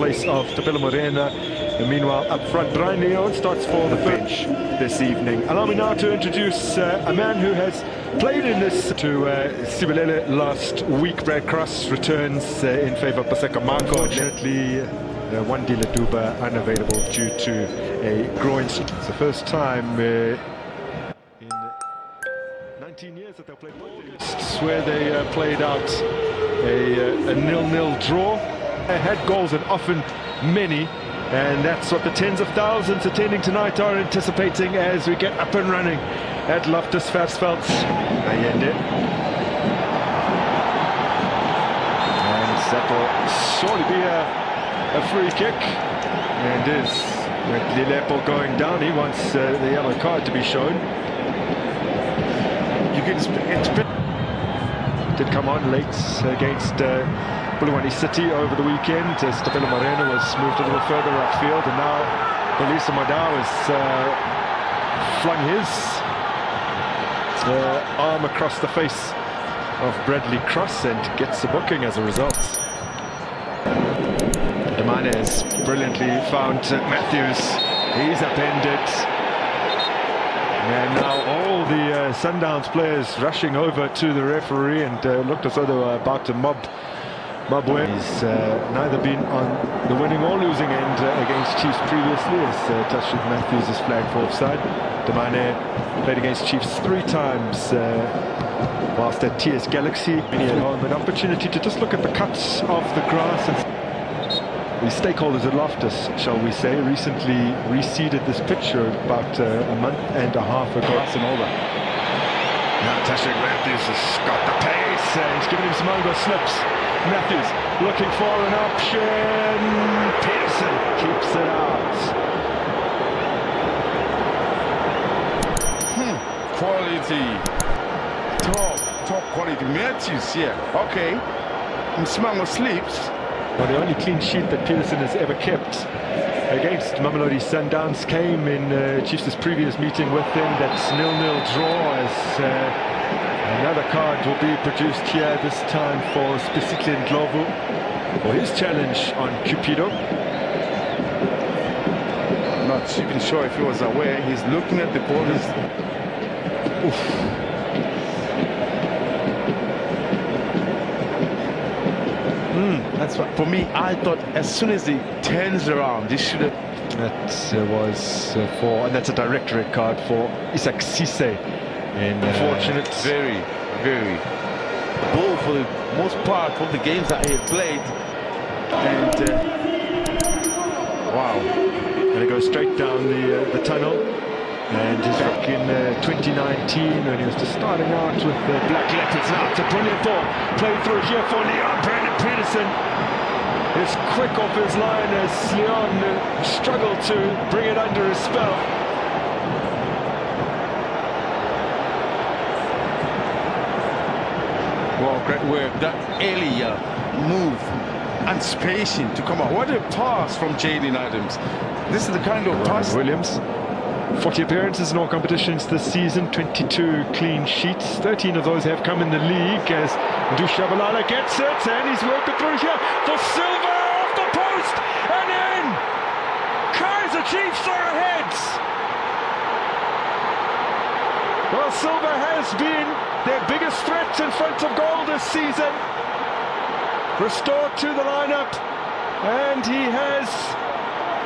place of Tapelo Morena. And meanwhile, up front, Brian Leon starts for the bench this evening. Allow me now to introduce a man who has played in this to Sibelele last week. Brad Cross returns in favour of Paseka Marco. Unfortunately, one dealer Duba unavailable due to a groin. It's the first time in 19 years that they'll play where they played out a 0-0 draw. They had goals and often many, and that's what the tens of thousands attending tonight are anticipating as we get up and running at Loftus Versfeld. Allende. And that will surely be a free kick, and is with Lilepo going down. He wants the yellow card to be shown. You can expect did come on late against Bulawani City over the weekend. Tapelo Morena was moved a little further upfield, and now Elisa Madao has flung his arm across the face of Bradley Cross and gets the booking as a result. Demane has brilliantly found Matthews. He's upended. And now all the Sundowns players rushing over to the referee, and looked as though they were about to mob where. He's neither been on the winning or losing end against Chiefs previously, as Tashreed Matthews is flagged for offside. Demane played against Chiefs 3 times whilst at TS Galaxy. An opportunity to just look at the cuts of the grass. And the stakeholders at Loftus, shall we say, recently reseeded this picture about a month and a half ago. Crossing over. Now Tashreed Matthews has got the pace and he's giving him some over slips. Matthews looking for an option. Pearson keeps it out. Quality. Top quality. Matthews here. Okay. Msmango sleeps. Well, the only clean sheet that Peterson has ever kept against Mamelodi Sundowns came in Chiefs' previous meeting with them. That's 0-0 draw, as another card will be produced here, this time for Spesihle Ndlovu for his challenge on Cupido. Not even sure if he was aware. He's looking at the ball. That's what, for me, I thought as soon as he turns around, he should have. That was and that's a direct red card for Isak Cisse. Unfortunate. Very. Ball for the most part of the games that he had played. And wow. And it goes straight down the tunnel. And he's back in 2019 when he was just starting out with the Black Leopards. Now it's a brilliant ball played through here for Leon. Brandon Peterson is quick off his line as Leon struggled to bring it under his spell. Well, great work. That earlier move, anticipation to come out. What a pass from Jaden Adams. This is the kind of pass. Williams. 40 appearances in all competitions this season, 22 clean sheets. 13 of those have come in the league as Dushabalala gets it, and he's worked it through here for Silva off the post, and in! Kaizer Chiefs are ahead! Well, Silva has been their biggest threat in front of goal this season. Restored to the lineup, and he has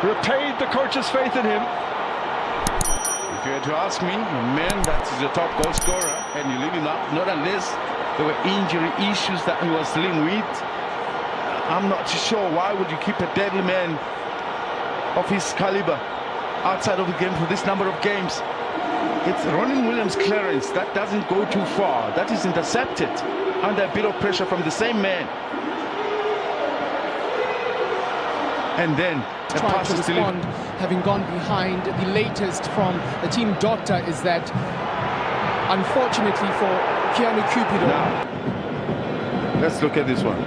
repaid the coach's faith in him. If you were to ask me, man, that is the top goal scorer, and you leave him out, not unless there were injury issues that he was dealing with. I'm not too sure. Why would you keep a deadly man of his caliber outside of the game for this number of games? It's Ronan Williams' clearance that doesn't go too far. That is intercepted under a bit of pressure from the same man. And then a trying pass to respond, having gone behind. The latest from the team doctor is that, unfortunately for Keanu Cupido. Now, let's look at this one.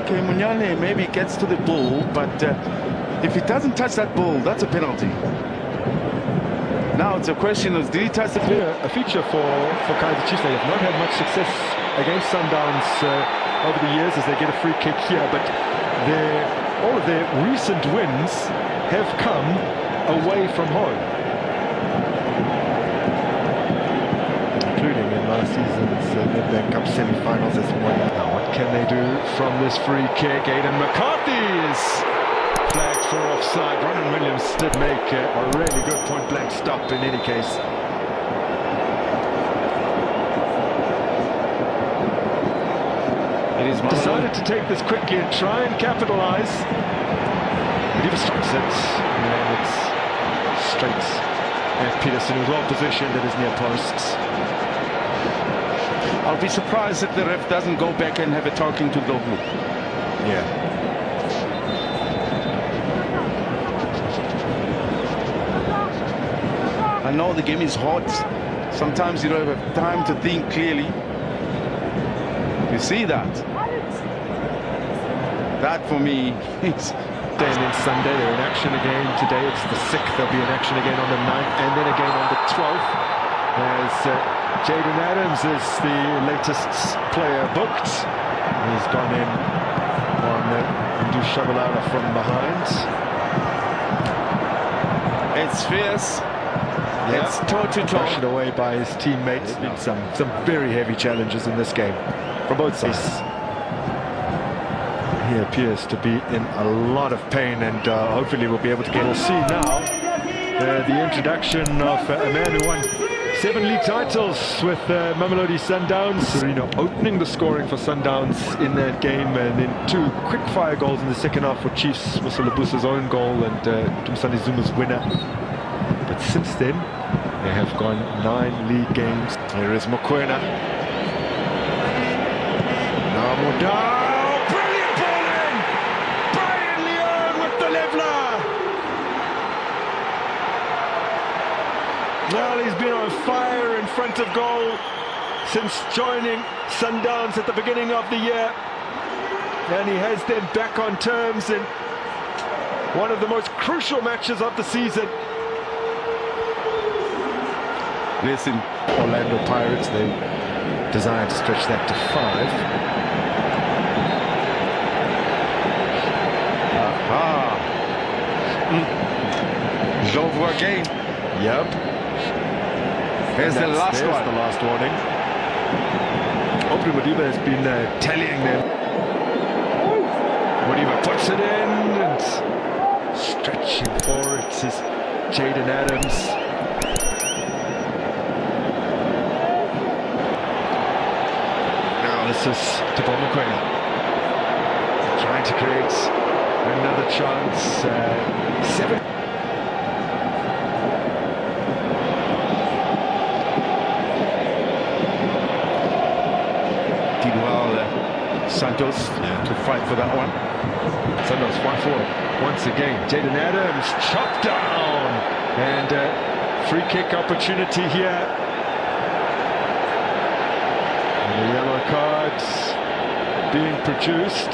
Okay, Munyane maybe gets to the ball, but if he doesn't touch that ball, that's a penalty. Now it's a question of, did he touch the ball? A feature for Kaizer Chiefs. They have not had much success against Sundowns over the years as they get a free kick here, but all of their recent wins have come away from home, including in last season's Nedbank Cup semi-finals as well. Now, what can they do from this free kick? Aidan McCarthy is flagged for offside. Ronan Williams did make a really good point-blank stop in any case. It is decided to take this quickly and try and capitalise. But he strikes it, and it's straight at Peterson, who's well positioned at his near posts. I'll be surprised if the ref doesn't go back and have a talking to Dogu. Yeah. I know the game is hot. Sometimes you don't have time to think clearly. You see that? That for me is... And then Sunday they're in action again. Today it's the 6th. They'll be in action again on the 9th and then again on the 12th. As Jaden Adams is the latest player booked. He's gone in on Ndu Shabalala from behind. It's fierce. Yeah. It's toe-to-toe. Pushed away by his teammates. Been some very heavy challenges in this game from both sides. He appears to be in a lot of pain, and hopefully we'll be able to get. We'll see now the introduction of a man who won 7 league titles with Mamelodi Sundowns. Sereno opening the scoring for Sundowns in that game, and then 2 quick-fire goals in the second half for Chiefs. Musolabusa's own goal and Tumsani Zuma's winner. But since then, they have gone 9 league games. Here is Mokoena. Now Moda. Well, he's been on fire in front of goal since joining Sundowns at the beginning of the year. And he has them back on terms in one of the most crucial matches of the season. Listen, Orlando Pirates, they desire to stretch that to 5. Jovo again. Yep. There's the last one. The last warning. Aubrey Modiba has been tallying them. Modiba puts it in and stretching for it is Jaden Adams. Now this is Tabo Mokoena trying to create another chance. 7. Santos to fight for that one. Santos 1-4 once again. Jaden Adams chopped down, and free kick opportunity here. And the yellow cards being produced.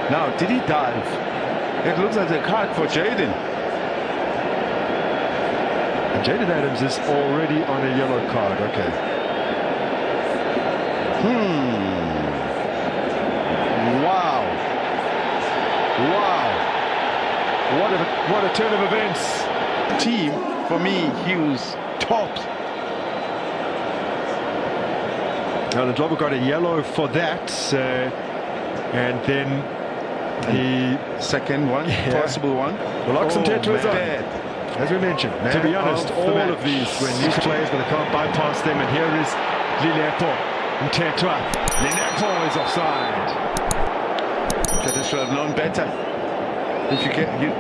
Now, did he dive? It looks like a card for Jaden. And Jaden Adams is already on a yellow card. Okay. Wow, what a turn of events. Team, for me, he was top. Now the Ndlovu got a yellow for that, and then the second one, possible one. Well, Oxentetwa is on. As we mentioned, to be honest, all of these, when these players, but they can't bypass them, and here is Lilepo Ntetwa. Lilepo is offside. That should have known better. If you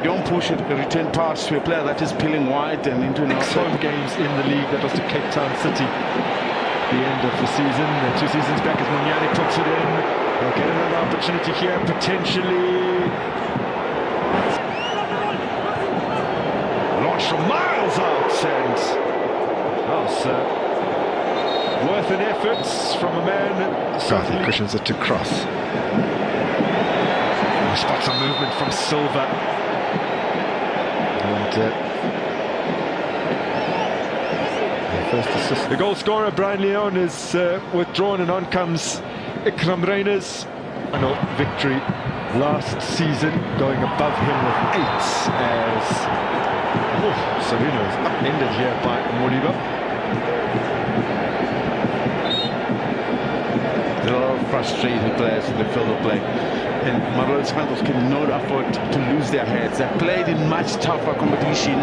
don't push it, a return pass to a player that is peeling wide and into an home games in the league. That was to Cape Town City. The end of the season. 2 seasons back as Munyane puts it in. They'll get another opportunity here, potentially. Launched from miles out, and that was worth an effort from a man. He cushions it to cross. Spots a movement from Silva, and the first assist. The goal scorer Brian Leon is withdrawn, and on comes Ikram Reyners. Final victory last season, going above him with 8 as Serino is upended here by Moriba. There are a lot of frustrated players in the field of play, and Mamelodi Sundowns cannot afford to lose their heads. They played in much tougher competition.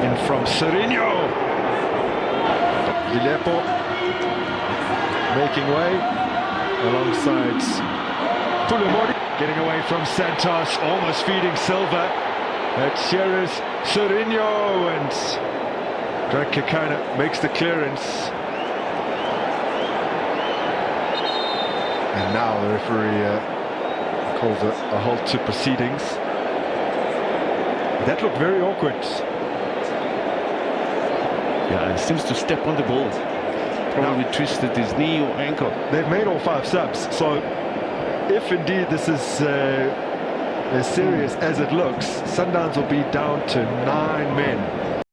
In from Serino. Dilepo making way alongside Pulumori, getting away from Santos, almost feeding Silva. Here is Serino, and Greg Kikana makes the clearance. And now the referee calls a halt to proceedings. That looked very awkward. Yeah, he seems to step on the ball. Probably twisted his knee or ankle. They've made all 5 subs, so if indeed this is as serious as it looks, Sundowns will be down to 9 men.